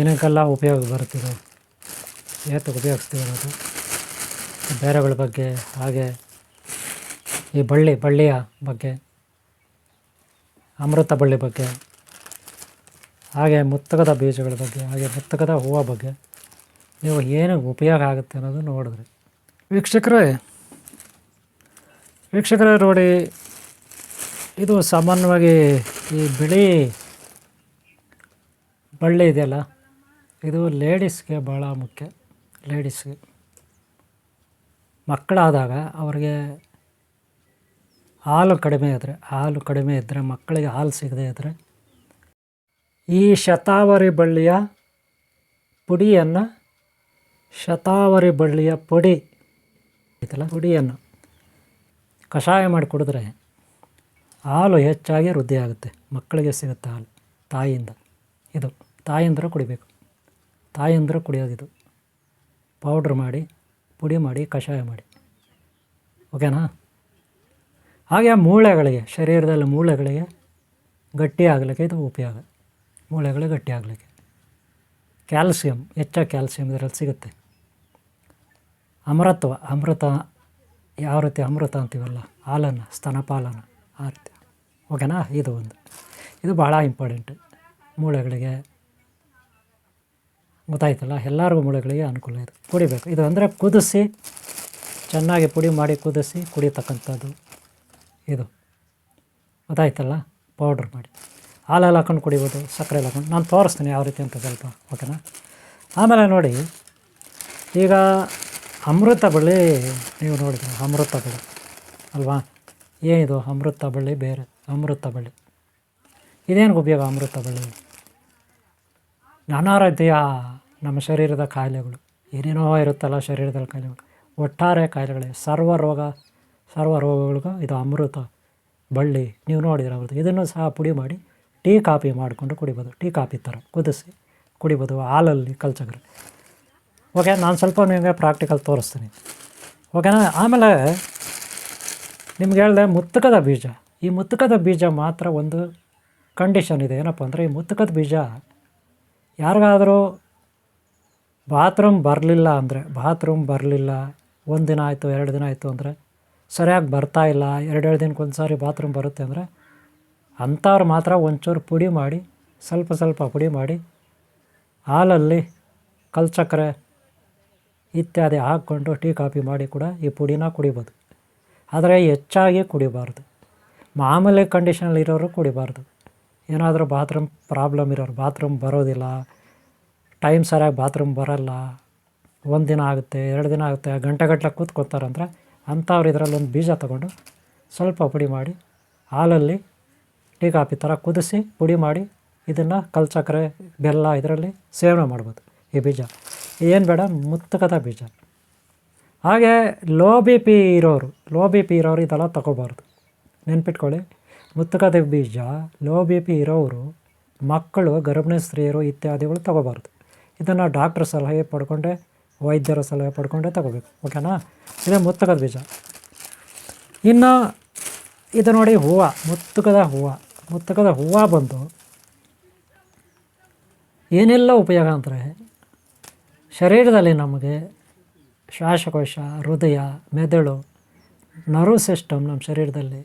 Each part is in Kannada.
ಏನಕ್ಕೆಲ್ಲ ಉಪಯೋಗ ಬರುತ್ತಿದೆ, ಏತಕ್ಕೆ ಉಪಯೋಗಿಸ್ತೀವಿ ಅನ್ನೋದು, ಬೇರೆಗಳ ಬಗ್ಗೆ, ಹಾಗೆ ಈ ಬಳ್ಳಿಯ ಬಗ್ಗೆ, ಅಮೃತ ಬಳ್ಳಿ ಬಗ್ಗೆ, ಹಾಗೆ ಮುತ್ತುಗದ ಬೀಜಗಳ ಬಗ್ಗೆ, ಹಾಗೆ ಮುತ್ತುಗದ ಹೂವು ಬಗ್ಗೆ ನೀವು ಏನು ಉಪಯೋಗ ಆಗುತ್ತೆ ಅನ್ನೋದು ನೋಡಿದ್ರಿ. ವೀಕ್ಷಕರೇ ನೋಡಿ, ಇದು ಸಾಮಾನ್ಯವಾಗಿ ಈ ಬಿಳಿ ಬಳ್ಳಿ ಇದೆಯಲ್ಲ, ಇದು ಲೇಡೀಸ್ಗೆ ಭಾಳ ಮುಖ್ಯ. ಲೇಡೀಸ್ಗೆ ಮಕ್ಕಳಾದಾಗ ಅವ್ರಿಗೆ ಹಾಲು ಕಡಿಮೆ ಇದ್ದರೆ ಮಕ್ಕಳಿಗೆ ಹಾಲು ಸಿಗದೇ ಇದ್ದರೆ ಈ ಶತಾವರಿ ಬಳ್ಳಿಯ ಪುಡಿಯನ್ನು ಕಷಾಯ ಮಾಡಿ ಕುಡಿದ್ರೆ ಹಾಲು ಹೆಚ್ಚಾಗಿ ವೃದ್ಧಿ ಆಗುತ್ತೆ, ಮಕ್ಕಳಿಗೆ ಸಿಗುತ್ತೆ ಹಾಲು ತಾಯಿಯಿಂದ. ಇದು ತಾಯಂದಿರು ಕುಡಿಬೇಕು, ತಾಯಂದಿರು ಕುಡಿಯೋದಿದು. ಪೌಡ್ರ್ ಮಾಡಿ, ಪುಡಿ ಮಾಡಿ, ಕಷಾಯ ಮಾಡಿ, ಓಕೆನಾ. ಹಾಗೆ ಶರೀರದಲ್ಲಿ ಮೂಳೆಗಳಿಗೆ ಗಟ್ಟಿ ಆಗಲಿಕ್ಕೆ ಇದು ಉಪಯೋಗ. ಮೂಳೆಗಳು ಗಟ್ಟಿ ಆಗಲಿಕ್ಕೆ ಕ್ಯಾಲ್ಸಿಯಂ, ಹೆಚ್ಚಾಗಿ ಕ್ಯಾಲ್ಸಿಯಂ ಇದರಲ್ಲಿ ಸಿಗುತ್ತೆ. ಅಮೃತ ಯಾವ ರೀತಿ ಅಮೃತ ಅಂತೀವಲ್ಲ, ಹಾಲನ್ನು, ಸ್ತನಪಾಲನ, ಆ ರೀತಿ, ಓಕೆನಾ. ಇದು ಭಾಳ ಇಂಪಾರ್ಟೆಂಟ್ ಮೂಳೆಗಳಿಗೆ, ಗೊತ್ತಾಯ್ತಲ್ಲ. ಎಲ್ಲರಿಗೂ ಮೂಳೆಗಳಿಗೆ ಅನುಕೂಲ ಇದು, ಕುಡಿಬೇಕು. ಇದು ಅಂದರೆ ಕುದಿಸಿ, ಚೆನ್ನಾಗಿ ಪುಡಿ ಮಾಡಿ ಕುದಿಸಿ ಕುಡಿತಕ್ಕಂಥದ್ದು ಇದು, ಗೊತ್ತಾಯ್ತಲ್ಲ. ಪೌಡ್ರ್ ಮಾಡಿ ಹಾಲಲ್ಲಿ ಹಾಕೊಂಡು ಕುಡಿಬೋದು, ಸಕ್ಕರೆಯಲ್ಲಿ ಹಾಕೊಂಡು. ನಾನು ತೋರಿಸ್ತೀನಿ ಯಾವ ರೀತಿ ಅಂತ ಸ್ವಲ್ಪ, ಓಕೆನಾ. ಆಮೇಲೆ ನೋಡಿ, ಈಗ ಅಮೃತ ಬಳ್ಳಿ ನೀವು ನೋಡಿದ್ರೆ, ಅಮೃತ ಬಳ್ಳಿ ಅಲ್ವಾ, ಏನಿದು ಅಮೃತ ಬಳ್ಳಿ ಬೇರೆ, ಅಮೃತ ಬಳ್ಳಿ ಇದೇನಿಗೆ ಉಪಯೋಗ? ಅಮೃತ ಬಳ್ಳಿ ನಾನಾ ರೀತಿಯ ನಮ್ಮ ಶರೀರದ ಕಾಯಿಲೆಗಳು ಏನೇನೋ ಇರುತ್ತಲ್ಲ, ಶರೀರದಲ್ಲಿ ಕಾಯಿಲೆಗಳು, ಒಟ್ಟಾರೆ ಕಾಯಿಲೆಗಳಿವೆ, ಸರ್ವ ರೋಗಗಳಿಗೂ ಇದು ಅಮೃತ ಬಳ್ಳಿ ನೀವು ನೋಡಿದ್ರೆ ಅವ್ರದ್ದು. ಇದನ್ನು ಸಹ ಪುಡಿ ಮಾಡಿ ಟೀ ಕಾಫಿ ಮಾಡಿಕೊಂಡು ಕುಡಿಬೋದು, ಟೀ ಕಾಫಿ ಥರ ಕುದಿಸಿ ಕುಡಿಬೋದು, ಹಾಲಲ್ಲಿ ಕಲ್ಸಕ್ರೆ. ಓಕೆ, ನಾನು ಸ್ವಲ್ಪ ನಿಮಗೆ ಪ್ರಾಕ್ಟಿಕಲ್ ತೋರಿಸ್ತೀನಿ, ಓಕೆನಾ. ಆಮೇಲೆ ನಿಮ್ಗೆ ಹೇಳಿದೆ ಮುತ್ತುಕದ ಬೀಜ. ಈ ಮುತ್ತುಕದ ಬೀಜ ಮಾತ್ರ ಒಂದು ಕಂಡೀಷನ್ ಇದೆ, ಏನಪ್ಪ ಅಂದರೆ ಈ ಮುತ್ತುಕದ ಬೀಜ ಯಾರಿಗಾದರೂ ಬಾತ್ರೂಮ್ ಬರಲಿಲ್ಲ, ಒಂದು ದಿನ ಆಯಿತು, 2 ದಿನ ಆಯಿತು ಅಂದರೆ, ಸರಿಯಾಗಿ ಬರ್ತಾಯಿಲ್ಲ, 2 ದಿನಕ್ಕೊಂದು ಸಾರಿ ಬಾತ್ರೂಮ್ ಬರುತ್ತೆ ಅಂದರೆ, ಅಂಥವ್ರು ಮಾತ್ರ ಒಂಚೂರು ಪುಡಿ ಮಾಡಿ, ಸ್ವಲ್ಪ ಪುಡಿ ಮಾಡಿ ಹಾಲಲ್ಲಿ ಕಲ್ಸಕ್ಕರೆ ಇತ್ಯಾದಿ ಹಾಕ್ಕೊಂಡು ಟೀ ಕಾಫಿ ಮಾಡಿ ಕೂಡ ಈ ಪುಡಿನ ಕುಡಿಬೋದು. ಆದರೆ ಹೆಚ್ಚಾಗಿ ಕುಡಿಬಾರ್ದು. ಮಾಮೂಲಿ ಕಂಡೀಷನಲ್ಲಿ ಇರೋರು ಕುಡಿಬಾರ್ದು. ಏನಾದರೂ ಬಾತ್ರೂಮ್ ಪ್ರಾಬ್ಲಮ್ ಇರೋರು, ಬಾತ್ರೂಮ್ ಬರೋದಿಲ್ಲ, ಟೈಮ್ ಸರಿಯಾಗಿ ಬಾತ್ರೂಮ್ ಬರೋಲ್ಲ, 1 ದಿನ ಆಗುತ್ತೆ, 2 ದಿನ ಆಗುತ್ತೆ, ಗಂಟೆಗಟ್ಟಲೆ ಕೂತ್ಕೊತಾರಂದರೆ ಅಂಥವ್ರು ಇದರಲ್ಲೊಂದು ಬೀಜ ತೊಗೊಂಡು ಸ್ವಲ್ಪ ಪುಡಿ ಮಾಡಿ ಹಾಲಲ್ಲಿ ಟೀ ಕಾಫಿ ಥರ ಕುದಿಸಿ ಪುಡಿ ಮಾಡಿ ಇದನ್ನು ಕಲ್ಸಕ್ಕರೆ, ಬೆಲ್ಲ ಇದರಲ್ಲಿ ಸೇವನೆ ಮಾಡ್ಬೋದು. ಈ ಬೀಜ ಏನು ಬೇಡ, ಮುತ್ತುಕದ ಬೀಜ. ಹಾಗೆ ಲೋ ಬಿ ಪಿ ಇರೋರು ಇದೆಲ್ಲ ತೊಗೋಬಾರ್ದು, ನೆನ್ಪಿಟ್ಕೊಳ್ಳಿ. ಮುತ್ತುಕದ ಬೀಜ ಲೋ ಬಿ ಪಿ ಇರೋರು, ಮಕ್ಕಳು, ಗರ್ಭಿಣಿ ಸ್ತ್ರೀಯರು ಇತ್ಯಾದಿಗಳು ತೊಗೋಬಾರ್ದು. ಇದನ್ನು ಡಾಕ್ಟ್ರ್ ಸಲಹೆ ಪಡ್ಕೊಂಡೆ, ವೈದ್ಯರ ಸಲಹೆ ಪಡ್ಕೊಂಡೆ ತೊಗೋಬೇಕು, ಓಕೆನಾ. ಇದೇ ಮುತ್ತುಕದ ಬೀಜ. ಇನ್ನು ಇದು ನೋಡಿ ಮುತ್ತುಕದ ಹೂವು ಬಂದು ಏನೆಲ್ಲ ಉಪಯೋಗ ಅಂದರೆ, ಶರೀರದಲ್ಲಿ ನಮಗೆ ಶ್ವಾಸಕೋಶ, ಹೃದಯ, ಮೆದುಳು, ನರ್ವ್ ಸಿಸ್ಟಮ್, ನಮ್ಮ ಶರೀರದಲ್ಲಿ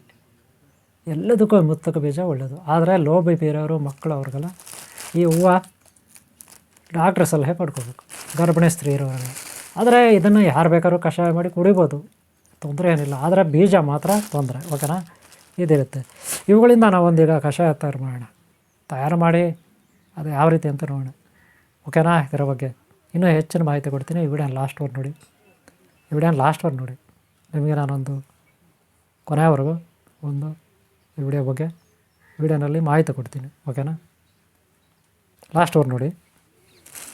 ಎಲ್ಲದಕ್ಕೂ ಮುತ್ತುಕ ಬೀಜ ಒಳ್ಳೆಯದು. ಆದರೆ ಲೋ ಬಿ ಪಿ ಇರೋರು, ಮಕ್ಕಳು, ಅವ್ರಿಗೆಲ್ಲ ಈ ಹೂವು ಡಾಕ್ಟ್ರ್ ಸಲಹೆ ಪಡ್ಕೋಬೇಕು, ಗರ್ಭಿಣಿ ಸ್ತ್ರೀ ಇರೋರೆಲ್ಲ. ಆದರೆ ಇದನ್ನು ಯಾರು ಬೇಕಾದ್ರೂ ಕಷಾಯ ಮಾಡಿ ಕುಡಿಬೋದು, ತೊಂದರೆ ಏನಿಲ್ಲ. ಆದರೆ ಬೀಜ ಮಾತ್ರ ತೊಂದರೆ, ಓಕೆನಾ. ಇದಿರುತ್ತೆ. ಇವುಗಳಿಂದ ನಾವೊಂದೀಗ ಕಷಾಯ ತಯಾರು ಮಾಡಿ ಅದು ಯಾವ ರೀತಿ ಅಂತ ನೋಡೋಣ, ಓಕೆನಾ. ಇದರ ಬಗ್ಗೆ ಇನ್ನೂ ಹೆಚ್ಚಿನ ಮಾಹಿತಿ ಕೊಡ್ತೀನಿ. ಈ ವಿಡಿಯೋನ ಲಾಸ್ಟ್ವರೆಗೆ ನೋಡಿ. ನಿಮಗೆ ನಾನೊಂದು ಕೊನೆಯವರೆಗೂ ಈ ವಿಡಿಯೋನಲ್ಲಿ ಮಾಹಿತಿ ಕೊಡ್ತೀನಿ, ಓಕೆನಾ. ಲಾಸ್ಟ್ವರೆಗೆ ನೋಡಿ.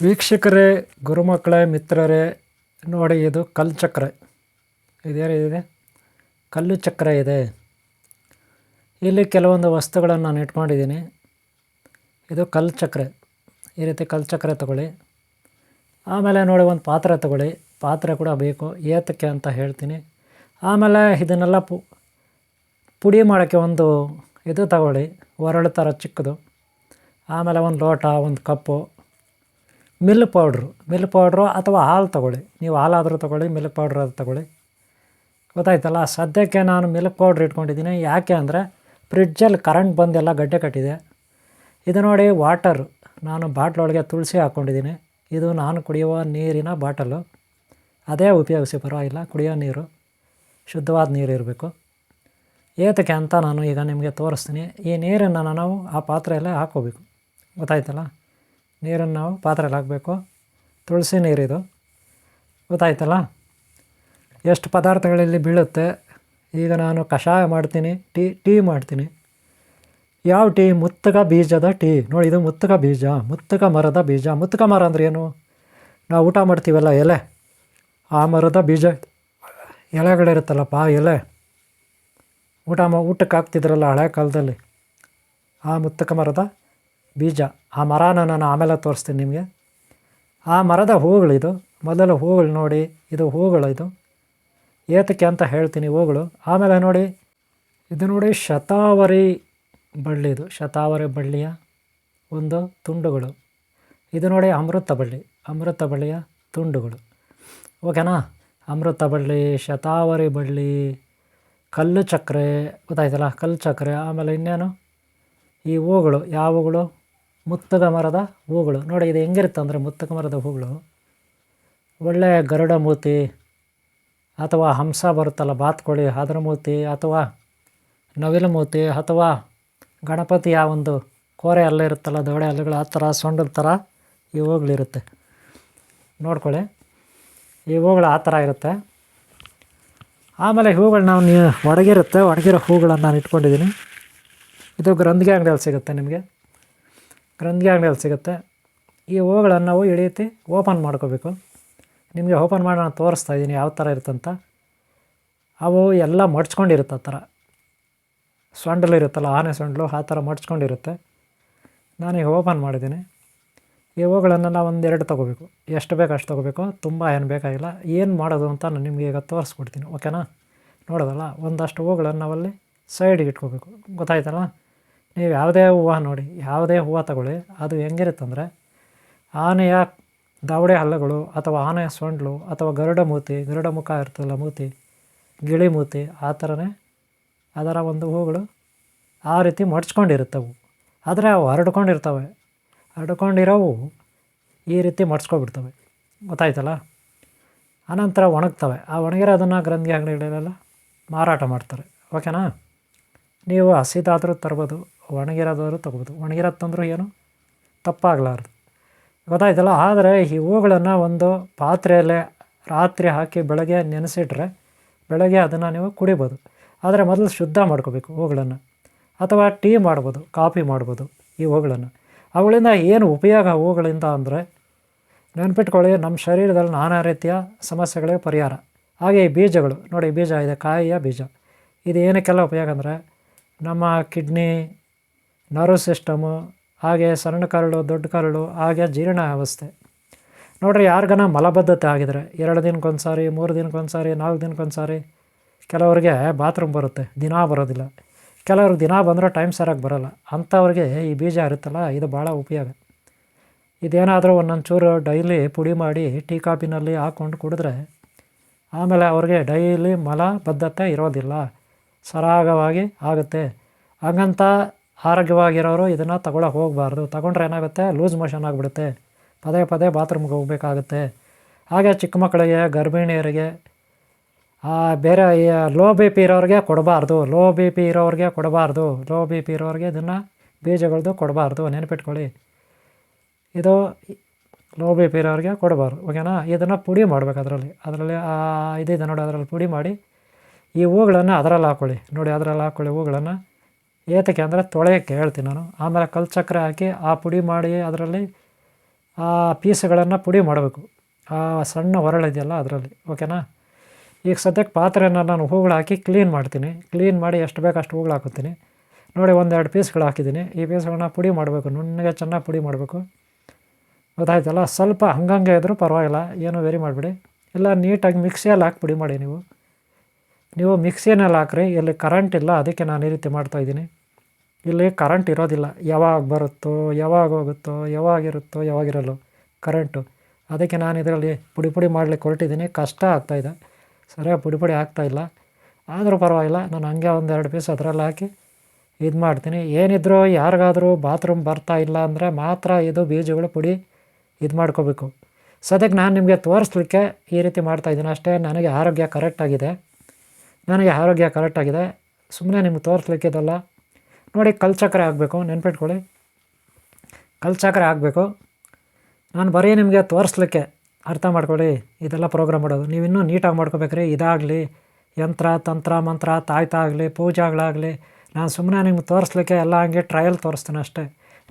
ವೀಕ್ಷಕರೇ, ಗುರುಮಕ್ಕಳೇ, ಮಿತ್ರರೇ, ನೋಡಿ, ಇದು ಕಲ್ಲು ಚಕ್ರ ಇದೇನಿದೆ, ಕಲ್ಲು ಚಕ್ರ ಇದೆ. ಇಲ್ಲಿ ಕೆಲವೊಂದು ವಸ್ತುಗಳನ್ನು ನಾನು ಇಟ್ಕೊಂಡಿದ್ದೀನಿ. ಇದು ಕಲ್ಲು ಚಕ್ರ. ಈ ರೀತಿ ಕಲ್ಲು ಚಕ್ರ ತಗೊಳ್ಳಿ. ಆಮೇಲೆ ನೋಡಿ, ಒಂದು ಪಾತ್ರೆ ತಗೊಳ್ಳಿ. ಪಾತ್ರೆ ಕೂಡ ಬೇಕು, ಏತಕ್ಕೆ ಅಂತ ಹೇಳ್ತೀನಿ. ಆಮೇಲೆ ಇದನ್ನೆಲ್ಲ ಪುಡಿ ಮಾಡೋಕ್ಕೆ ಒಂದು ಇದು ತಗೊಳ್ಳಿ, ಒರಳು ಥರ ಚಿಕ್ಕದು. ಆಮೇಲೆ ಒಂದು ಲೋಟ, ಒಂದು ಕಪ್ಪು, ಮಿಲ್ಕ್ ಪೌಡ್ರು ಅಥವಾ ಹಾಲು ತೊಗೊಳ್ಳಿ. ನೀವು ಹಾಲಾದರೂ ತೊಗೊಳ್ಳಿ, ಮಿಲ್ಕ್ ಪೌಡ್ರ್ ಅದು ತೊಗೊಳ್ಳಿ. ಗೊತ್ತಾಯ್ತಲ್ಲ. ಸದ್ಯಕ್ಕೆ ನಾನು ಮಿಲ್ಕ್ ಪೌಡ್ರ್ ಇಟ್ಕೊಂಡಿದ್ದೀನಿ. ಯಾಕೆ ಅಂದರೆ ಫ್ರಿಡ್ಜಲ್ಲಿ ಕರೆಂಟ್ ಬಂದೆಲ್ಲ ಗಡ್ಡೆ ಕಟ್ಟಿದೆ. ಇದು ನೋಡಿ ವಾಟರು, ನಾನು ಬಾಟ್ಲೊಳಗೆ ತುಳಸಿ ಹಾಕ್ಕೊಂಡಿದ್ದೀನಿ. ಇದು ನಾನು ಕುಡಿಯುವ ನೀರಿನ ಬಾಟಲು. ಅದೇ ಉಪಯೋಗಿಸಿ, ಪರವಾಗಿಲ್ಲ. ಕುಡಿಯೋ ನೀರು ಶುದ್ಧವಾದ ನೀರು ಇರಬೇಕು. ಏತಕ್ಕೆ ಅಂತ ನಾನು ಈಗ ನಿಮಗೆ ತೋರಿಸ್ತೀನಿ. ಈ ನೀರನ್ನು ನಾವು ಆ ಪಾತ್ರೆಯಲ್ಲೇ ಹಾಕ್ಕೋಬೇಕು. ಗೊತ್ತಾಯ್ತಲ್ಲ. ನೀರನ್ನು ನಾವು ಪಾತ್ರೆಯಲ್ಲಿ ಹಾಕಬೇಕು. ತುಳಸಿ ನೀರಿದು. ಗೊತ್ತಾಯ್ತಲ್ಲ. ಎಷ್ಟು ಪದಾರ್ಥಗಳಲ್ಲಿ ಬೀಳುತ್ತೆ. ಈಗ ನಾನು ಕಷಾಯ ಮಾಡ್ತೀನಿ, ಟೀ ಮಾಡ್ತೀನಿ. ಯಾವ ಟೀ? ಮುತ್ತಗ ಬೀಜದ ಟೀ. ನೋಡಿ, ಇದು ಮುತ್ತಗ ಬೀಜ, ಮುತ್ತಗ ಮರದ ಬೀಜ. ಮುತ್ತಗ ಮರ ಅಂದರೆ ಏನು? ನಾವು ಊಟ ಮಾಡ್ತೀವಲ್ಲ ಎಲೆ, ಆ ಮರದ ಬೀಜ. ಎಲೆಗಳಿರುತ್ತಲ್ಲಪ್ಪ, ಆ ಎಲೆ ಊಟಕ್ಕೆ ಹಾಕ್ತಿದ್ರಲ್ಲ ಹಳೆ ಕಾಲದಲ್ಲಿ, ಆ ಮುತ್ತಕ ಮರದ ಬೀಜ. ಆ ಮರನ ನಾನು ಆಮೇಲೆ ತೋರಿಸ್ತೀನಿ ನಿಮಗೆ. ಆ ಮರದ ಹೂಗಳಿದು. ಮೊದಲು ಹೂಗಳು ನೋಡಿ, ಇದು ಹೂಗಳು. ಇದು ಏತಕ್ಕೆ ಅಂತ ಹೇಳ್ತೀನಿ, ಹೂಗಳು. ಆಮೇಲೆ ನೋಡಿ, ಇದು ನೋಡಿ ಶತಾವರಿ ಬಳ್ಳಿ. ಇದು ಶತಾವರಿ ಬಳ್ಳಿಯ ಒಂದು ತುಂಡುಗಳು. ಇದು ನೋಡಿ ಅಮೃತ ಬಳ್ಳಿಯ ತುಂಡುಗಳು. ಓಕೆನಾ. ಅಮೃತ ಬಳ್ಳಿ, ಶತಾವರಿ ಬಳ್ಳಿ, ಕಲ್ಲು ಚಕ್ರೆ. ಗೊತ್ತಾಯ್ತಲ್ಲ, ಕಲ್ಲು ಚಕ್ರೆ. ಆಮೇಲೆ ಇನ್ನೇನು ಈ ಹೂಗಳು. ಯಾವ ಹೂಗಳು? ಮುತ್ತಗ ಮರದ ಹೂಗಳು. ನೋಡಿ, ಇದು ಹೆಂಗಿರುತ್ತೆ ಅಂದರೆ, ಮುತ್ತಗ ಮರದ ಹೂಗಳು ಒಳ್ಳೆಯ ಗರುಡ ಮೂತಿ ಅಥವಾ ಹಂಸ ಬರುತ್ತಲ್ಲ, ಬಾತುಕೋಳಿ, ಅದರ ಮೂತಿ, ಅಥವಾ ನವಿಲು ಮೂತಿ, ಅಥವಾ ಗಣಪತಿಯ ಒಂದು ಕೋರೆ ಅಲ್ಲೇ ಇರುತ್ತಲ್ಲ, ದವಡೆ ಅಲ್ಲುಗಳು, ಆ ಥರ ಸೊಂಡದ ಥರ ಈ ಹೂಗಳಿರುತ್ತೆ. ನೋಡ್ಕೊಳ್ಳಿ, ಈ ಹೂಗಳು ಆ ಥರ ಇರುತ್ತೆ. ಆಮೇಲೆ ಹೂಗಳು ನಾವು ಒಣಗಿರೋ ಹೂಗಳನ್ನು ನಾನು ಇಟ್ಕೊಂಡಿದ್ದೀನಿ. ಇದು ಗ್ರಂಥಿಗೆ ಅಂಗಡಿಯಲ್ಲಿ ಸಿಗುತ್ತೆ, ನಿಮಗೆ ಗ್ರಂಥಿಗೆ ಅಂಗಡಿಯಲ್ಲಿ ಸಿಗುತ್ತೆ. ಈ ಹೂಗಳನ್ನು ನಾವು ಈ ರೀತಿ ಓಪನ್ ಮಾಡ್ಕೋಬೇಕು. ನಿಮಗೆ ಓಪನ್ ಮಾಡಿ ನಾನು ತೋರಿಸ್ತಾ ಇದ್ದೀನಿ ಯಾವ ಥರ ಇರುತ್ತಂತ. ಅವು ಎಲ್ಲ ಮಡ್ಚ್ಕೊಂಡಿರುತ್ತೆ, ಆ ಥರ ಸೊಂಡಲಿರುತ್ತಲ್ಲ, ಆನೆ ಸೊಂಡಲು, ಆ ಥರ ಮಡ್ಚ್ಕೊಂಡಿರುತ್ತೆ. ನಾನೀಗ ಓಪನ್ ಮಾಡಿದ್ದೀನಿ. ಈ ಹೂಗಳನ್ನು ನಾವು ಒಂದೆರಡು ತೊಗೋಬೇಕು. ಎಷ್ಟು ಬೇಕು ಅಷ್ಟು ತೊಗೋಬೇಕು, ತುಂಬ ಏನು ಬೇಕಾಗಿಲ್ಲ. ಏನು ಮಾಡೋದು ಅಂತ ನಾನು ನಿಮಗೆ ಈಗ ತೋರಿಸ್ಕೊಡ್ತೀನಿ. ಓಕೆನಾ. ನೋಡೋದಲ್ಲ, ಒಂದಷ್ಟು ಹೂಗಳನ್ನು ನಾವಲ್ಲಿ ಸೈಡಿಗೆ ಇಟ್ಕೋಬೇಕು. ಗೊತ್ತಾಯ್ತಲ್ಲ. ನೀವು ಯಾವುದೇ ಹೂವು ನೋಡಿ, ಯಾವುದೇ ಹೂವು ತಗೊಳ್ಳಿ, ಅದು ಹೆಂಗಿರುತ್ತಂದರೆ ಆನೆಯ ದವಡೆ ಹಲ್ಲುಗಳು, ಅಥವಾ ಆನೆಯ ಸೊಂಡ್ಲು, ಅಥವಾ ಗರುಡ ಮುಖ ಇರ್ತದಲ್ಲ, ಮೂತಿ, ಗಿಳಿ ಮೂತಿ, ಆ ಥರನೇ ಅದರ ಒಂದು ಹೂಗಳು ಆ ರೀತಿ ಮಡ್ಚ್ಕೊಂಡಿರುತ್ತವು. ಆದರೆ ಅವು ಹರಡ್ಕೊಂಡಿರೋವು ಈ ರೀತಿ ಮಡ್ಚ್ಕೊಬಿಡ್ತವೆ. ಗೊತ್ತಾಯ್ತಲ್ಲ. ಆನಂತರ ಒಣಗ್ತವೆ. ಆ ಒಣಗಿರೋದನ್ನು ಗ್ರಂಥಿ ಅಂಗಡಿಗಳೆಲ್ಲ ಮಾರಾಟ ಮಾಡ್ತಾರೆ. ಓಕೆನಾ. ನೀವು ಹಸಿದಾದರೂ ತರ್ಬೋದು, ಒಣಗಿರೋದಾದ್ರೂ ತೊಗೋಬೋದು. ಒಣಗಿರೋದು ತಂದರೂ ಏನು ತಪ್ಪಾಗಲಾರ್ದು. ಗೊತ್ತಾಯ್ತಲ್ಲ. ಆದರೆ ಈ ಹೂಗಳನ್ನು ಒಂದು ಪಾತ್ರೆಯಲ್ಲೇ ರಾತ್ರಿ ಹಾಕಿ ಬೆಳಗ್ಗೆ ನೆನೆಸಿಟ್ರೆ ಬೆಳಗ್ಗೆ ಅದನ್ನು ನೀವು ಕುಡಿಬೋದು. ಆದರೆ ಮೊದಲು ಶುದ್ಧ ಮಾಡ್ಕೋಬೇಕು ಹೂಗಳನ್ನು. ಅಥವಾ ಟೀ ಮಾಡ್ಬೋದು, ಕಾಫಿ ಮಾಡ್ಬೋದು ಈ ಹೂಗಳನ್ನು. ಅವುಗಳಿಂದ ಏನು ಉಪಯೋಗ ಹೂಗಳಿಂದ ಅಂದರೆ, ನೆನ್ಪಿಟ್ಕೊಳ್ಳಿ, ನಮ್ಮ ಶರೀರದಲ್ಲಿ ನಾನಾ ರೀತಿಯ ಸಮಸ್ಯೆಗಳಿಗೆ ಪರಿಹಾರ. ಹಾಗೆ ಈ ಬೀಜಗಳು ನೋಡಿ, ಬೀಜ ಇದೆ, ಕಾಯಿಯ ಬೀಜ. ಇದು ಏನಕ್ಕೆಲ್ಲ ಉಪಯೋಗ ಅಂದರೆ, ನಮ್ಮ ಕಿಡ್ನಿ, ನರ್ವ್ ಸಿಸ್ಟಮು, ಹಾಗೆ ಸಣ್ಣ ಕರಳು, ದೊಡ್ಡ ಕರಳು, ಹಾಗೆ ಜೀರ್ಣ ವ್ಯವಸ್ಥೆ. ನೋಡಿರಿ, ಯಾರಿಗಾನ ಮಲಬದ್ಧತೆ ಆಗಿದರೆ 2 ದಿನಕ್ಕೊಂದು ಸಾರಿ, 3 ದಿನಕ್ಕೊಂದು ಸಾರಿ, 4 ದಿನಕ್ಕೊಂದು ಸಾರಿ, ಕೆಲವರಿಗೆ ಬಾತ್ರೂಮ್ ಬರುತ್ತೆ, ದಿನ ಬರೋದಿಲ್ಲ. ಕೆಲವ್ರಿಗೆ ದಿನ ಬಂದರೂ ಟೈಮ್ ಸರಿಯಾಗಿ ಬರೋಲ್ಲ. ಅಂಥವ್ರಿಗೆ ಈ ಬೀಜ ಇರುತ್ತಲ್ಲ, ಇದು ಭಾಳ ಉಪಯೋಗ. ಇದೇನಾದರೂ ಒಂದೊಂದು ಚೂರು ಡೈಲಿ ಪುಡಿ ಮಾಡಿ ಟೀ ಕಾಫಿನಲ್ಲಿ ಹಾಕ್ಕೊಂಡು ಕುಡಿದ್ರೆ ಆಮೇಲೆ ಅವ್ರಿಗೆ ಡೈಲಿ ಮಲಬದ್ಧತೆ ಇರೋದಿಲ್ಲ, ಸರಾಗವಾಗಿ ಆಗುತ್ತೆ. ಹಾಗಂತ ಆರೋಗ್ಯವಾಗಿರೋರು ಇದನ್ನು ತಗೊಳ್ಳೋಕೆ ಹೋಗಬಾರ್ದು. ತಗೊಂಡ್ರೆ ಏನಾಗುತ್ತೆ, ಲೂಸ್ ಮೋಷನ್ ಆಗಿಬಿಡುತ್ತೆ, ಪದೇ ಬಾತ್ರೂಮ್ಗೆ ಹೋಗಬೇಕಾಗುತ್ತೆ. ಹಾಗೆ ಚಿಕ್ಕ ಮಕ್ಕಳಿಗೆ, ಗರ್ಭಿಣಿಯರಿಗೆ, ಬೇರೆ ಲೋ ಬಿ ಪಿ ಇರೋರಿಗೆ ಕೊಡಬಾರ್ದು. ಲೋ ಬಿ ಪಿ ಇರೋರಿಗೆ ಇದನ್ನು ಬೀಜಗಳದ್ದು ಕೊಡಬಾರ್ದು, ನೆನಪಿಟ್ಕೊಳ್ಳಿ. ಇದು ಲೋ ಬಿ ಪಿ ಇರೋರಿಗೆ ಕೊಡಬಾರ್ದು. ಓಕೆನಾ. ಇದನ್ನು ಪುಡಿ ಮಾಡಬೇಕು. ಅದರಲ್ಲಿ ಇದಿದೆ ನೋಡಿ, ಅದರಲ್ಲಿ ಪುಡಿ ಮಾಡಿ ಈ ಹೂಗಳನ್ನು ಅದರಲ್ಲಿ ಹಾಕ್ಕೊಳ್ಳಿ. ನೋಡಿ, ಅದರಲ್ಲಿ ಹಾಕ್ಕೊಳ್ಳಿ ಹೂಗಳನ್ನು. ಏತಕ್ಕೆ ಅಂದರೆ ತೊಳೆಯೋಕ್ಕೆ ಹೇಳ್ತೀನಿ ನಾನು. ಆಮೇಲೆ ಕಲ್ಲು ಸಕ್ಕರೆ ಹಾಕಿ ಆ ಪುಡಿ ಮಾಡಿ ಅದರಲ್ಲಿ ಆ ಪೀಸ್ಗಳನ್ನು ಪುಡಿ ಮಾಡಬೇಕು. ಆ ಸಣ್ಣ ಹೊರಳಿದೆಯಲ್ಲ ಅದರಲ್ಲಿ. ಓಕೆನಾ. ಈಗ ಸದ್ಯಕ್ಕೆ ಪಾತ್ರೆಯನ್ನು ನಾನು ಹೂಗಳು ಹಾಕಿ ಕ್ಲೀನ್ ಮಾಡ್ತೀನಿ. ಕ್ಲೀನ್ ಮಾಡಿ ಎಷ್ಟು ಬೇಕು ಅಷ್ಟು ಹೂಗಳು ಹಾಕುತ್ತೀನಿ. ನೋಡಿ, 1-2 ಪೀಸ್ಗಳು ಹಾಕಿದ್ದೀನಿ. ಈ ಪೀಸ್ಗಳನ್ನ ಪುಡಿ ಮಾಡಬೇಕು, ನುಣ್ಣಗೆ ಚೆನ್ನಾಗಿ ಪುಡಿ ಮಾಡಬೇಕು. ಗೊತ್ತಾಯ್ತಲ್ಲ. ಸ್ವಲ್ಪ ಹಂಗಂಗೆ ಇದ್ದರೂ ಪರವಾಗಿಲ್ಲ, ಏನೂ ವೆರಿ ಮಾಡಿಬಿಡಿ. ಇಲ್ಲ, ನೀಟಾಗಿ ಮಿಕ್ಸಿಯಲ್ಲಿ ಹಾಕಿ ಪುಡಿ ಮಾಡಿ. ನೀವು ಮಿಕ್ಸಿಯಲ್ಲಿ ಹಾಕ್ರಿ. ಇಲ್ಲಿ ಕರೆಂಟ್ ಇಲ್ಲ, ಅದಕ್ಕೆ ನಾನು ಈ ರೀತಿ ಮಾಡ್ತಾಯಿದ್ದೀನಿ. ಇಲ್ಲಿ ಕರೆಂಟ್ ಇರೋದಿಲ್ಲ. ಯಾವಾಗ ಬರುತ್ತೋ, ಯಾವಾಗ ಹೋಗುತ್ತೋ, ಯಾವಾಗಿರುತ್ತೋ, ಯಾವಾಗಿರಲ್ಲೋ, ಕರೆಂಟು. ಅದಕ್ಕೆ ನಾನು ಇದರಲ್ಲಿ ಪುಡಿ ಪುಡಿ ಮಾಡಲಿಕ್ಕೆ ಹೊರಟಿದ್ದೀನಿ. ಕಷ್ಟ ಆಗ್ತಾಯಿದೆ, ಸರಿಯಾಗಿ ಪುಡಿ ಪುಡಿ ಆಗ್ತಾಯಿಲ್ಲ. ಆದರೂ ಪರವಾಗಿಲ್ಲ, ನಾನು ಹಂಗೆ ಒಂದೆರಡು ಪೀಸ್ ಅದರಲ್ಲಿ ಹಾಕಿ ಇದು ಮಾಡ್ತೀನಿ. ಏನಿದ್ರೂ ಯಾರಿಗಾದರೂ ಬಾತ್ರೂಮ್ ಬರ್ತಾ ಇಲ್ಲ ಅಂದರೆ ಮಾತ್ರ ಇದು ಬೀಜಗಳು ಪುಡಿ ಇದು ಮಾಡ್ಕೋಬೇಕು. ಸದ್ಯಕ್ಕೆ ನಾನು ನಿಮಗೆ ತೋರಿಸ್ಲಿಕ್ಕೆ ಈ ರೀತಿ ಮಾಡ್ತಾಯಿದ್ದೀನಿ ಅಷ್ಟೇ. ನನಗೆ ಆರೋಗ್ಯ ಕರೆಕ್ಟಾಗಿದೆ, ಸುಮ್ಮನೆ ನಿಮ್ಗೆ ತೋರಿಸ್ಲಿಕ್ಕೆ ಇದಲ್ಲ. ನೋಡಿ, ಕಲ್ಚಕ್ರೆ ಆಗಬೇಕು, ನೆನ್ಪಿಟ್ಕೊಳ್ಳಿ, ಕಲ್ಚಕ್ರೆ ಆಗಬೇಕು. ನಾನು ಬರೀ ನಿಮಗೆ ತೋರಿಸ್ಲಿಕ್ಕೆ, ಅರ್ಥ ಮಾಡ್ಕೊಳ್ಳಿ, ಇದೆಲ್ಲ ಪ್ರೋಗ್ರಾಮ್ ಮಾಡೋದು. ನೀವು ಇನ್ನೂ ನೀಟಾಗಿ ಮಾಡ್ಕೋಬೇಕ್ರಿ. ಇದಾಗಲಿ ಯಂತ್ರ ತಂತ್ರ ಮಂತ್ರ ತಾಯ್ತ ಆಗಲಿ ಪೂಜೆಗಳಾಗಲಿ, ನಾನು ಸುಮ್ಮನೆ ನಿಮ್ಗೆ ತೋರಿಸ್ಲಿಕ್ಕೆ ಎಲ್ಲ ಹಂಗೆ ಟ್ರಯಲ್ ತೋರಿಸ್ತೀನಿ ಅಷ್ಟೇ.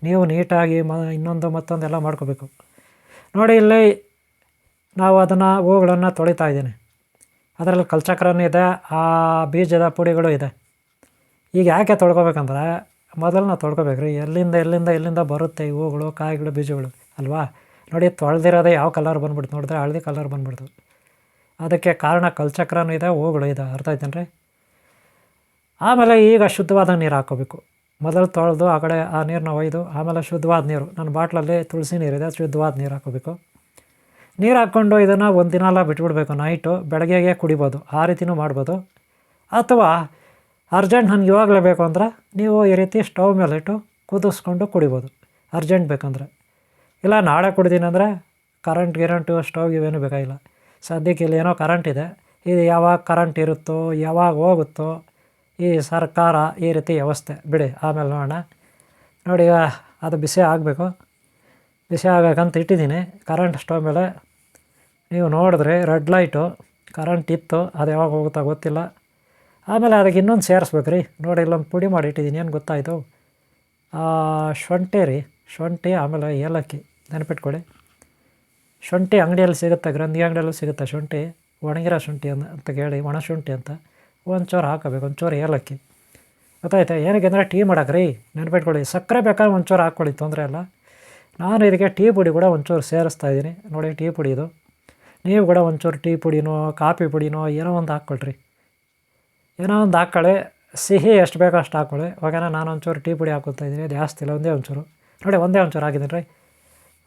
ನೀವು ನೀಟಾಗಿ ಇನ್ನೊಂದು ಮತ್ತೊಂದೆಲ್ಲ ಮಾಡ್ಕೋಬೇಕು. ನೋಡಿ, ಇಲ್ಲಿ ನಾವು ಅದನ್ನು ಹೂಗಳನ್ನು ತೊಳಿತಾ ಇದ್ದೀನಿ. ಅದರಲ್ಲಿ ಕಲ್ಚಕ್ರನೂ ಇದೆ, ಆ ಬೀಜದ ಪುಡಿಗಳು ಇದೆ. ಈಗ ಯಾಕೆ ತೊಳ್ಕೊಬೇಕಂದ್ರೆ, ಮೊದಲು ನಾವು ತೊಳ್ಕೊಬೇಕ್ರಿ. ಎಲ್ಲಿಂದ ಬರುತ್ತೆ ಈ ಹೂಗಳು, ಕಾಯಿಗಳು, ಬೀಜಗಳು ಅಲ್ವಾ. ನೋಡಿ, ತೊಳೆದಿರೋದೇ ಯಾವ ಕಲರ್ ಬಂದ್ಬಿಡ್ತು ನೋಡಿದ್ರೆ, ಹಳದಿ ಕಲರ್ ಬಂದ್ಬಿಡ್ತು. ಅದಕ್ಕೆ ಕಾರಣ ಕಲ್ಚಕ್ರನೂ ಇದೆ, ಹೂಗಳು ಇದೆ. ಅರ್ಥ ಆಯ್ತೇನ್ರಿ. ಆಮೇಲೆ ಈಗ ಶುದ್ಧವಾದ ನೀರು ಹಾಕ್ಕೋಬೇಕು. ಮೊದಲು ತೊಳೆದು ಆ ಕಡೆ ಆ ನೀರನ್ನ ಒಯ್ದು ಆಮೇಲೆ ಶುದ್ಧವಾದ ನೀರು, ನನ್ನ ಬಾಟ್ಲಲ್ಲಿ ತುಳಸಿ ನೀರಿದೆ, ಶುದ್ಧವಾದ ನೀರು ಹಾಕ್ಕೋಬೇಕು. ನೀರು ಹಾಕ್ಕೊಂಡು ಇದನ್ನು ಒಂದು ದಿನ ಎಲ್ಲ ಬಿಟ್ಬಿಡ್ಬೇಕು. ನೈಟು ಬೆಳಗ್ಗೆಗೆ ಕುಡಿಬೋದು, ಆ ರೀತಿಯೂ ಮಾಡ್ಬೋದು. ಅಥವಾ ಅರ್ಜೆಂಟ್ ನನಗೆ ಇವಾಗಲೇ ಬೇಕು ಅಂದ್ರೆ ನೀವು ಈ ರೀತಿ ಸ್ಟವ್ ಮೇಲಿಟ್ಟು ಕುದಿಸ್ಕೊಂಡು ಕುಡಿಬೋದು, ಅರ್ಜೆಂಟ್ ಬೇಕಂದರೆ. ಇಲ್ಲ ನಾಳೆ ಕುಡ್ದೀನಿ ಅಂದರೆ ಗಿರಂಟು ಸ್ಟವ್ ಇವೇನೂ ಬೇಕಾಗಿಲ್ಲ. ಸದ್ಯಕ್ಕೆ ಇಲ್ಲಿ ಏನೋ ಕರೆಂಟ್ ಇದೆ, ಇದು ಯಾವಾಗ ಕರೆಂಟ್ ಇರುತ್ತೋ ಯಾವಾಗ ಹೋಗುತ್ತೋ ಈ ಸರ್ಕಾರ ಈ ರೀತಿ ವ್ಯವಸ್ಥೆ ಬಿಡಿ, ಆಮೇಲೆ ನೋಡೋಣ. ನೋಡಿ, ಈಗ ಅದು ಬಿಸಿ ಆಗಬೇಕು. ಬಿಸಿ ಆಗಬೇಕಂತ ಇಟ್ಟಿದ್ದೀನಿ ಕರೆಂಟ್ ಸ್ಟವ್ ಮೇಲೆ. ನೀವು ನೋಡಿದ್ರೆ ರೆಡ್ ಲೈಟು ಕರೆಂಟ್ ಇತ್ತು, ಅದು ಯಾವಾಗ ಹೋಗುತ್ತಾ ಗೊತ್ತಿಲ್ಲ. ಆಮೇಲೆ ಅದಕ್ಕೆ ಇನ್ನೊಂದು ಸೇರಿಸ್ಬೇಕ್ರಿ. ನೋಡಿ, ಇಲ್ಲೊಂದು ಪುಡಿ ಮಾಡಿ ಇಟ್ಟಿದ್ದೀನಿ, ಏನು ಗೊತ್ತಾಯಿತು, ಶುಂಠಿ ಆಮೇಲೆ ಏಲಕ್ಕಿ. ನೆನಪಿಟ್ಕೊಳ್ಳಿ, ಶುಂಠಿ ಅಂಗಡಿಯಲ್ಲಿ ಸಿಗುತ್ತೆ, ಗ್ರಂಥಿ ಅಂಗಡಿಯಲ್ಲೂ ಸಿಗುತ್ತೆ ಶುಂಠಿ, ಒಣಗಿರೋ ಶುಂಠಿ ಅಂತ ಕೇಳಿ, ಒಣ ಶುಂಠಿ ಅಂತ. ಒಂಚೂರು ಹಾಕಬೇಕು, ಒಂಚೂರು ಏಲಕ್ಕಿ. ಗೊತ್ತಾಯ್ತಾ. ಏನಕ್ಕೆ ಅಂದರೆ ಟೀ ಮಾಡೋಕ್ರಿ, ನೆನಪಿಟ್ಕೊಳ್ಳಿ. ಸಕ್ಕರೆ ಬೇಕಾದ್ರೆ ಒಂಚೂರು ಹಾಕ್ಕೊಳ್ಳಿ, ತೊಂದರೆ ಇಲ್ಲ. ನಾನು ಇದಕ್ಕೆ ಟೀ ಪುಡಿ ಕೂಡ ಒಂಚೂರು ಸೇರಿಸ್ತಾ ಇದ್ದೀನಿ. ನೋಡಿ, ಟೀ ಪುಡಿ ಇದು. ನೀವು ಕೂಡ ಒಂಚೂರು ಟೀ ಪುಡಿನೋ ಕಾಫಿ ಪುಡಿನೋ ಏನೋ ಒಂದು ಹಾಕ್ಕೊಳ್ರಿ, ಏನೋ ಒಂದು ಹಾಕ್ಕೊಳ್ಳಿ. ಸಿಹಿ ಎಷ್ಟು ಬೇಕೋ ಅಷ್ಟು ಹಾಕ್ಕೊಳ್ಳಿ, ಓಕೆನಾ. ನಾನು ಒಂಚೂರು ಟೀ ಪುಡಿ ಹಾಕ್ಕೊಳ್ತಾ ಇದ್ದೀನಿ, ಜಾಸ್ತಿ ಇಲ್ಲ, ಒಂದೇ ಒಂಚೂರು. ನೋಡಿ, ಒಂದೇ ಒಂಚೂರು ಹಾಕಿದ್ದೀನಿ ರೀ.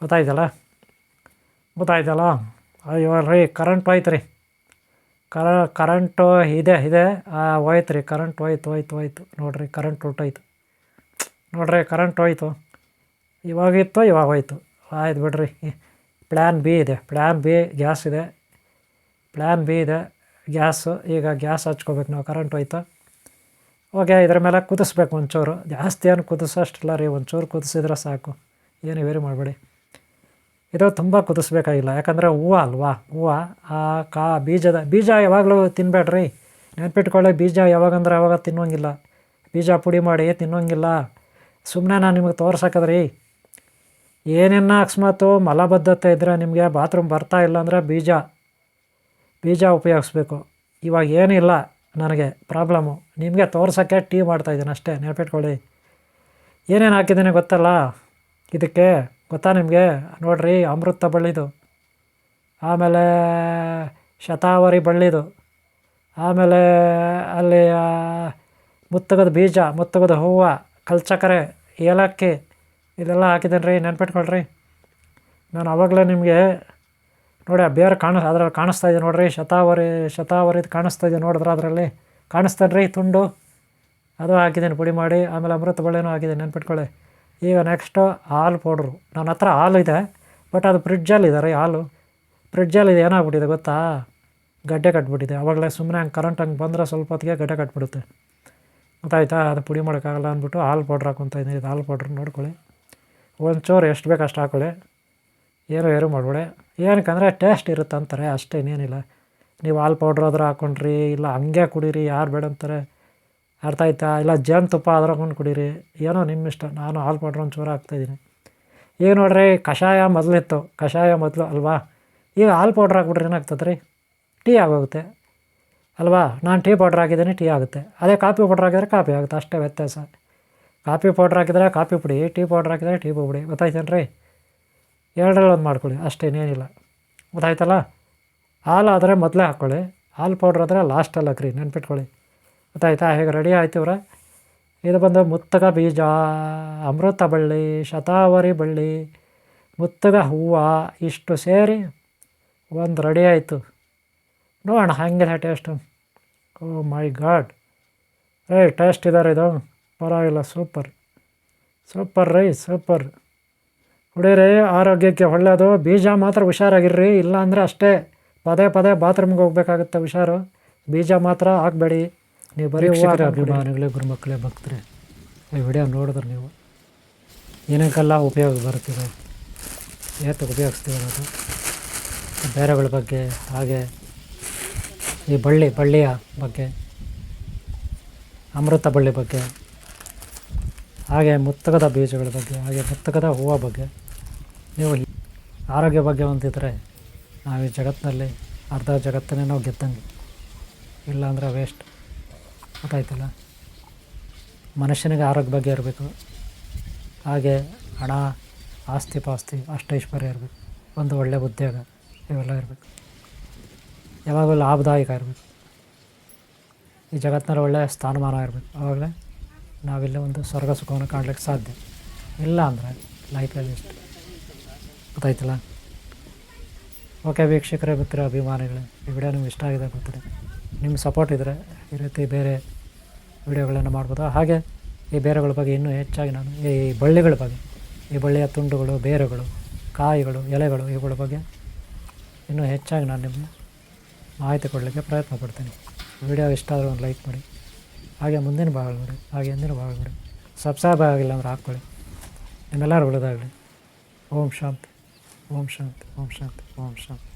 ಗೊತ್ತಾಯ್ತಲ್ಲ. ಅಯ್ಯೋ ರೀ, ಕರೆಂಟ್ ಹೋಯ್ತು ರೀ, ಕರೆಂಟು ಇದೆ ಹೋಯ್ತು ರೀ, ಕರೆಂಟ್ ಹೋಯ್ತು. ನೋಡಿರಿ, ಕರೆಂಟ್ ಹೊರ್ಟೋಯ್ತು ನೋಡಿರಿ, ಕರೆಂಟ್ ಹೋಯ್ತು. ಇವಾಗ ಹೋಯ್ತು. ಆಯ್ತು ಬಿಡ್ರಿ. ಪ್ಲ್ಯಾನ್ ಬಿ ಇದೆ, ಗ್ಯಾಸ್ ಇದೆ, ಗ್ಯಾಸು. ಈಗ ಗ್ಯಾಸ್ ಹಚ್ಕೋಬೇಕು ನಾವು, ಕರೆಂಟ್ ಹೋಯ್ತು. ಓಕೆ, ಇದ್ರ ಮೇಲೆ ಕುದಿಸ್ಬೇಕು ಒಂಚೂರು. ಜಾಸ್ತಿ ಏನು ಕುದಿಸೋಷ್ಟಿಲ್ಲ ರೀ, ಒಂಚೂರು ಕುದಿಸಿದ್ರೆ ಸಾಕು, ಏನು ವೇರಿ ಮಾಡಬೇಡಿ. ಇದು ತುಂಬ ಕುದಿಸ್ಬೇಕಾಗಿಲ್ಲ, ಯಾಕಂದರೆ ಹೂವು ಅಲ್ವಾ. ಹೂವು ಬೀಜ ಯಾವಾಗಲೂ ತಿನ್ನಬೇಡ್ರಿ, ನೆನ್ಪಿಟ್ಕೊಳ್ಳಿ. ಬೀಜ ಯಾವಾಗಂದ್ರೆ ಯಾವಾಗ ತಿನ್ನೋಂಗಿಲ್ಲ, ಬೀಜ ಪುಡಿ ಮಾಡಿ ತಿನ್ನೋಂಗಿಲ್ಲ. ಸುಮ್ಮನೆ ನಾನು ನಿಮಗೆ ತೋರ್ಸಕ್ಕದ್ರಿ. ಏನೇನ ಅಕಸ್ಮಾತು ಮಲಬದ್ಧತೆ ಇದ್ದರೆ, ನಿಮಗೆ ಬಾತ್ರೂಮ್ ಬರ್ತಾ ಇಲ್ಲ ಅಂದರೆ ಬೀಜ ಉಪಯೋಗಿಸ್ಬೇಕು. ಇವಾಗ ಏನಿಲ್ಲ ನನಗೆ ಪ್ರಾಬ್ಲಮ್ಮು, ನಿಮಗೆ ತೋರ್ಸೋಕ್ಕೆ ಟೀ ಮಾಡ್ತಾಯಿದ್ದೀನಿ ಅಷ್ಟೇ, ನೆನಪಿಟ್ಕೊಳ್ಳಿ. ಏನೇನು ಹಾಕಿದ್ದೀನಿ ಗೊತ್ತಲ್ಲ ಇದಕ್ಕೆ, ಗೊತ್ತಾ ನಿಮಗೆ. ನೋಡಿರಿ, ಅಮೃತ ಬಳ್ಳಿದು, ಆಮೇಲೆ ಶತಾವರಿ ಬಳ್ಳಿದು, ಆಮೇಲೆ ಅಲ್ಲಿ ಮುತ್ತಗದ ಬೀಜ, ಮುತ್ತಗದ ಹೂವು, ಕಲ್ಚಕ್ರೆ, ಏಲಕ್ಕಿ, ಇದೆಲ್ಲ ಹಾಕಿದ್ದೀನಿ ರೀ, ನೆನ್ಪಿಟ್ಕೊಳ್ರಿ. ನಾನು ಆವಾಗಲೇ ನಿಮಗೆ ನೋಡಿ ಆ ಬೇರೆ ಅದ್ರಲ್ಲಿ ಕಾಣಿಸ್ತಾ ಇದೆ ನೋಡಿರಿ, ಶತಾವರಿದು ಕಾಣಿಸ್ತಾ ಇದೆ ನೋಡಿದ್ರೆ, ಅದರಲ್ಲಿ ಕಾಣಿಸ್ತಾನೆ ರೀ ತುಂಡು, ಅದು ಹಾಕಿದ್ದೀನಿ ಪುಡಿ ಮಾಡಿ. ಆಮೇಲೆ ಅಮೃತ ಬಳ್ಳಿನೂ ಹಾಕಿದ್ದೀನಿ, ನೆನ್ಪಿಟ್ಕೊಳ್ಳಿ. ಈಗ ನೆಕ್ಸ್ಟು ಹಾಲು ಪೌಡ್ರು. ನನ್ನ ಹತ್ರ ಹಾಲು ಇದೆ, ಬಟ್ ಅದು ಫ್ರಿಡ್ಜಲ್ಲಿದೆ ರೀ. ಫ್ರಿಡ್ಜಲ್ಲಿದೆ, ಏನಾಗ್ಬಿಟ್ಟಿದೆ ಗೊತ್ತಾ, ಗಡ್ಡೆ ಕಟ್ಬಿಟ್ಟಿದೆ. ಆವಾಗಲೇ ಸುಮ್ಮನೆ ಹಂಗೆ ಕರೆಂಟ್ ಹಂಗೆ ಬಂದರೆ ಸ್ವಲ್ಪ ಹೊತ್ತಿಗೆ ಗಡ್ಡೆ ಕಟ್ಬಿಡುತ್ತೆ, ಗೊತ್ತಾಯ್ತಾ. ಅದು ಪುಡಿ ಮಾಡೋಕ್ಕಾಗಲ್ಲ ಅಂದ್ಬಿಟ್ಟು ಹಾಲು ಪೌಡ್ರ್ ಹಾಕ್ಕೊತ ಇದ್ದೀನಿ. ಇದು ಹಾಲು ಪೌಡ್ರ್ ನೋಡ್ಕೊಳ್ಳಿ, ಒಂಚೂರು ಎಷ್ಟು ಬೇಕು ಅಷ್ಟು ಹಾಕ್ಕೊಳ್ಳಿ, ಏನು ಮಾಡಬೇಡಿ. ಏನಕ್ಕಂದರೆ ಟೇಸ್ಟ್ ಇರುತ್ತೆ ಅಂತಾರೆ ಅಷ್ಟೇ, ಇನ್ನೇನಿಲ್ಲ. ನೀವು ಹಾಲು ಪೌಡ್ರ್ ಆದರೂ ಹಾಕ್ಕೊಂಡ್ರಿ, ಇಲ್ಲ ಹಂಗೆ ಕುಡೀರಿ, ಯಾರು ಬೇಡ ಅಂತಾರೆ, ಅರ್ಥ ಆಯ್ತಾ. ಇಲ್ಲ ಜೇನುತುಪ್ಪ ಅದ್ರಾಕೊಂಡು ಕುಡೀರಿ, ಏನೋ ನಿಮ್ಮ ಇಷ್ಟ. ನಾನು ಹಾಲು ಪೌಡ್ರ್ ಒಂಚೂರು ಹಾಕ್ತಾಯಿದ್ದೀನಿ. ಈಗ ನೋಡಿರಿ, ಕಷಾಯ ಮೊದಲಿತ್ತು, ಅಲ್ವಾ. ಈಗ ಹಾಲು ಪೌಡ್ರ್ ಹಾಕ್ಬಿಟ್ರೆ ಏನಾಗ್ತದೆ ರೀ, ಟೀ ಆಗೋಗುತ್ತೆ ಅಲ್ವಾ. ನಾನು ಟೀ ಪೌಡ್ರ್ ಹಾಕಿದ್ದೀನಿ, ಟೀ ಆಗುತ್ತೆ. ಅದೇ ಕಾಫಿ ಪೌಡ್ರ್ ಹಾಕಿದರೆ ಕಾಫಿ ಆಗುತ್ತೆ, ಅಷ್ಟೇ ವ್ಯತ್ಯಾಸ. ಕಾಫಿ ಪೌಡ್ರ್ ಹಾಕಿದರೆ ಕಾಫಿ ಪುಡಿ, ಟೀ ಪೌಡ್ರ್ ಹಾಕಿದರೆ ಟೀ ಪುಡಿ, ಗೊತ್ತಾಯ್ತೇನು ರೀ. ಎರಡರಲ್ಲಿ ಒಂದು ಮಾಡ್ಕೊಳ್ಳಿ ಅಷ್ಟೇ, ಇನ್ನೇನಿಲ್ಲ, ಗೊತ್ತಾಯ್ತಲ್ಲ. ಹಾಲು ಆದರೆ ಮೊದಲೇ ಹಾಕ್ಕೊಳ್ಳಿ, ಹಾಲು ಪೌಡ್ರ್ ಆದರೆ ಲಾಸ್ಟಲ್ಲಿ ಹಾಕ್ರಿ, ನೆನ್ಪಿಟ್ಕೊಳ್ಳಿ, ಗೊತ್ತಾಯ್ತಾ. ಹೇಗೆ ರೆಡಿ ಆಯ್ತಿವ್ರೆ. ಇದು ಬಂದು ಮುತ್ತಗ ಬೀಜ, ಅಮೃತ ಬಳ್ಳಿ, ಶತಾವರಿ ಬಳ್ಳಿ, ಮುತ್ತಗ ಹೂವು ಇಷ್ಟು ಸೇರಿ ಒಂದು ರೆಡಿ ಆಯಿತು. ನೋಡೋಣ ಹಾಗಿಲ್ಲ ಟೇಸ್ಟು. ಓ ಮೈ ಗಾಡ್ ಟೇಸ್ಟ್ ಇದ್ದಾರೆ ಇದು, ಪರವಾಗಿಲ್ಲ, ಸೂಪರ್ ಸೂಪರ್ ರೀ, ಸೂಪರ್. ಕುಡೀರಿ, ಆರೋಗ್ಯಕ್ಕೆ ಒಳ್ಳೆಯದು. ಬೀಜ ಮಾತ್ರ ಹುಷಾರಾಗಿರ್ರಿ, ಇಲ್ಲ ಅಂದರೆ ಅಷ್ಟೇ ಪದೇ ಪದೇ ಬಾತ್ರೂಮ್ಗೆ ಹೋಗ್ಬೇಕಾಗುತ್ತೆ, ಹುಷಾರು. ಬೀಜ ಮಾತ್ರ ಹಾಕಬೇಡಿ. ನೀವು ಬರೀ ಅಭಿಮಾನಿಗಳೇ, ಗುರುಮಕ್ಕಳೇ, ಭಕ್ತರೆ, ಈ ವಿಡಿಯೋ ನೋಡಿದ್ರೆ ನೀವು ಏನಕ್ಕೆಲ್ಲ ಉಪಯೋಗ ಬರುತ್ತಿದೆ, ಏತಕ್ಕೆ ಉಪಯೋಗಿಸ್ತೀವಿ ಅನ್ನೋದು, ಬೇರೆಗಳ ಬಗ್ಗೆ, ಹಾಗೆ ಈ ಬಳ್ಳಿಯ ಬಗ್ಗೆ, ಅಮೃತ ಬಳ್ಳಿ ಬಗ್ಗೆ, ಹಾಗೆ ಮುತ್ತಕದ ಬೀಜಗಳ ಬಗ್ಗೆ, ಹಾಗೆ ಮುತ್ತಕದ ಹೂವು ಬಗ್ಗೆ, ನೀವು ಆರೋಗ್ಯ ಬಗ್ಗೆ ಹೊಂದಿದ್ರೆ ನಾವು ಈ ಜಗತ್ತಿನಲ್ಲಿ ಅರ್ಧ ಜಗತ್ತನ್ನೇ ನಾವು ಗೆದ್ದಂಗೆ. ಇಲ್ಲಾಂದರೆ ವೇಸ್ಟ್. ಗೊತ್ತಾಯ್ತಲ್ಲ. ಮನುಷ್ಯನಿಗೆ ಆರೋಗ್ಯ ಬಗ್ಗೆ ಇರಬೇಕು, ಹಾಗೆ ಹಣ, ಆಸ್ತಿ ಪಾಸ್ತಿ, ಅಷ್ಟೈಶ್ವರ್ಯ ಇರಬೇಕು, ಒಂದು ಒಳ್ಳೆಯ ಉದ್ಯೋಗ, ಇವೆಲ್ಲ ಇರಬೇಕು. ಯಾವಾಗಲೂ ಲಾಭದಾಯಕ ಇರಬೇಕು. ಈ ಜಗತ್ತಿನಲ್ಲಿ ಒಳ್ಳೆಯ ಸ್ಥಾನಮಾನ ಇರಬೇಕು. ಆವಾಗಲೇ ನಾವಿಲ್ಲಿ ಒಂದು ಸ್ವರ್ಗ ಸುಖವನ್ನು ಕಾಣಲಿಕ್ಕೆ ಸಾಧ್ಯ. ಇಲ್ಲ ಅಂದರೆ ಲೈಫಲ್ಲಿ ಇಷ್ಟು. ಗೊತ್ತಾಯ್ತಲ್ಲ. ಓಕೆ ವೀಕ್ಷಕರೇ, ಮಿತ್ರ, ಅಭಿಮಾನಿಗಳೇ, ಈ ವಿಡಿಯೋ ನಿಮ್ಗೆ ಇಷ್ಟ ಆಗಿದೆ ಗೊತ್ತಿದೆ. ನಿಮ್ಮ ಸಪೋರ್ಟ್ ಇದ್ದರೆ ಈ ರೀತಿ ಬೇರೆ ವಿಡಿಯೋಗಳನ್ನು ಮಾಡ್ಬೋದು. ಹಾಗೆ ಈ ಬೇರೆಗಳ ಬಗ್ಗೆ ಇನ್ನೂ ಹೆಚ್ಚಾಗಿ ನಾನು ಈ ಬಳ್ಳಿಗಳ ಬಗ್ಗೆ, ಈ ಬಳ್ಳಿಯ ತುಂಡುಗಳು, ಬೇರುಗಳು, ಕಾಯಿಗಳು, ಎಲೆಗಳು, ಇವುಗಳ ಬಗ್ಗೆ ಇನ್ನೂ ಹೆಚ್ಚಾಗಿ ನಾನು ನಿಮಗೆ ಮಾಹಿತಿ ಕೊಡಲಿಕ್ಕೆ ಪ್ರಯತ್ನ ಪಡ್ತೀನಿ. ವಿಡಿಯೋ ಇಷ್ಟ ಆದರೆ ಒಂದು ಲೈಕ್ ಮಾಡಿ, ಹಾಗೆ ಮುಂದಿನ ಭಾಗಗಳು ನೋಡಿ, ಹಾಗೆ ಹಿಂದಿನ ಭಾಗಗಳು ನೋಡಿ. ಸಬ್ಸ್ಕ್ರೈಬ್ ಆಗಿಲ್ಲ ಅಂದರೆ ಹಾಕ್ಕೊಳ್ಳಿ. ನಿಮ್ಮೆಲ್ಲರೂ ಒಳ್ಳೆಯದಾಗಲಿ. ಓಂ ಶಾಂತಿ, ಓಂ ಶಾಂತಿ, ಓಂ ಶಾಂತಿ, ಓಂ ಶಾಂತಿ.